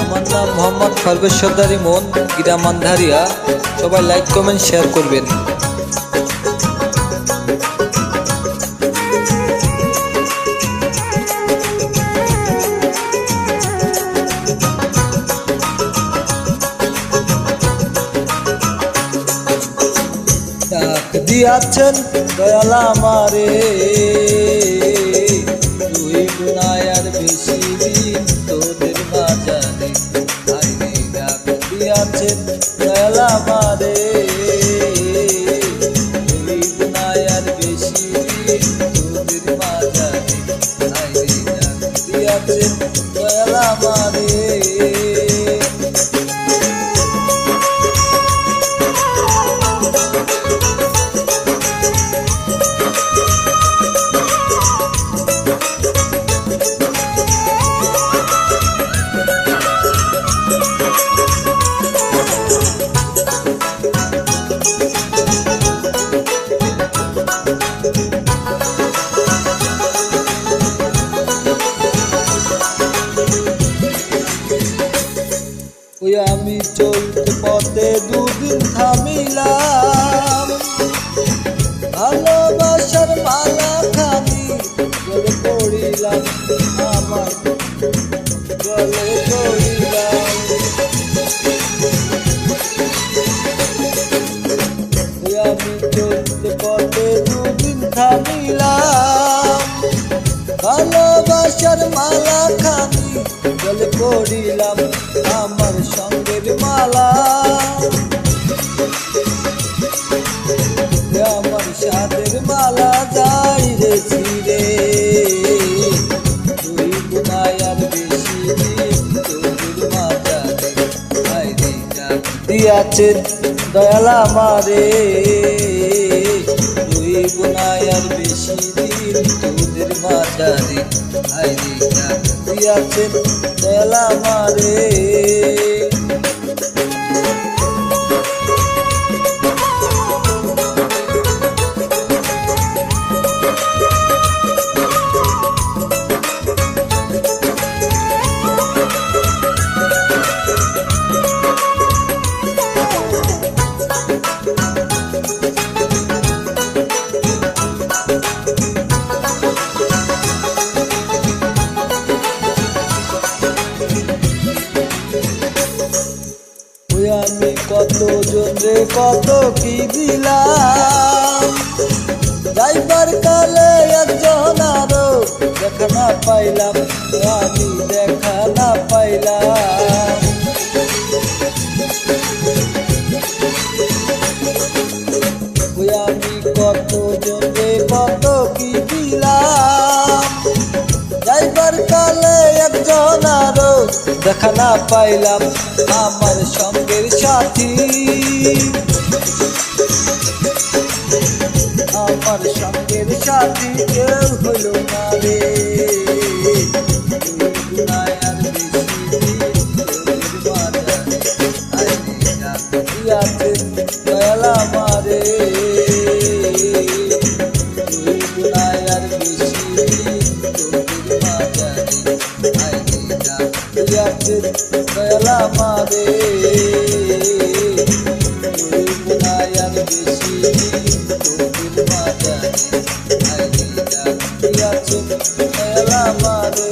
আমার নাম মোহাম্মদ পারভেজ সর্দার ইমন, গ্রাম আন্ধারিয়া। সবাই লাইক কমেন্ট শেয়ার করবেন। ডাক দিয়াছেন দয়াল আমারে, তুই গুনায় আর বেশি দিন তোদের বাজারে। আইরে ডাক দিয়াছেন দয়াল আমারে, তুই গুনায় আর বেশি দিন তোদের বাজারে। আইরে ডাক দিয়াছেন দয়াল আমারে। ওই আমি চলতে পথে দুদিন থামিলাম, ভালোবাসার মালা খানি গলে পড়িলাম, আমার গলে পড়িলাম। ওই আমি চলতে পথে দুদিন থামিলাম, ভালোবাসার মালা খানি গলে পড়িলাম, আমার সঙ্গের মালা। আমার সাদের মালা যাই রে ছিড়ে, তুই গুনায় আর বেশি দিন তোদের মাজারে। আইরে ডাক দিয়াছেন দয়াল আমারে, তুই গুনায় আর বেশি দিন তোদের মাজারে। আইরে ডাক দিয়াছেন দয়াল আমারে। আমি কত জনে কত কি দিলাম, যাইবার কালে একজন আরো দেখা না পাইলাম, আমি দেখা না পাইলাম। আমি কত জনে কত কি দিলাম, যাইবার কালে একজন আরো দেখা না পাইলাম, আমার সঙ্গের সাথী। আমার সঙ্গের সাথী কেউ হইল না রে, গুনায় আর বেশি দিন তোদের বাজারে। আইরে ডাক দিয়াছেন দয়াল আমারে, তুই গুনায় আর বেশি দিন তোদের বাজারে। আইরে ডাক দিয়াছেন দয়াল আমারে, তুই গুনায় আর বেশি দিন তোদের বাজারে। আইরে ডাক দিয়াছেন দয়াল আমারে।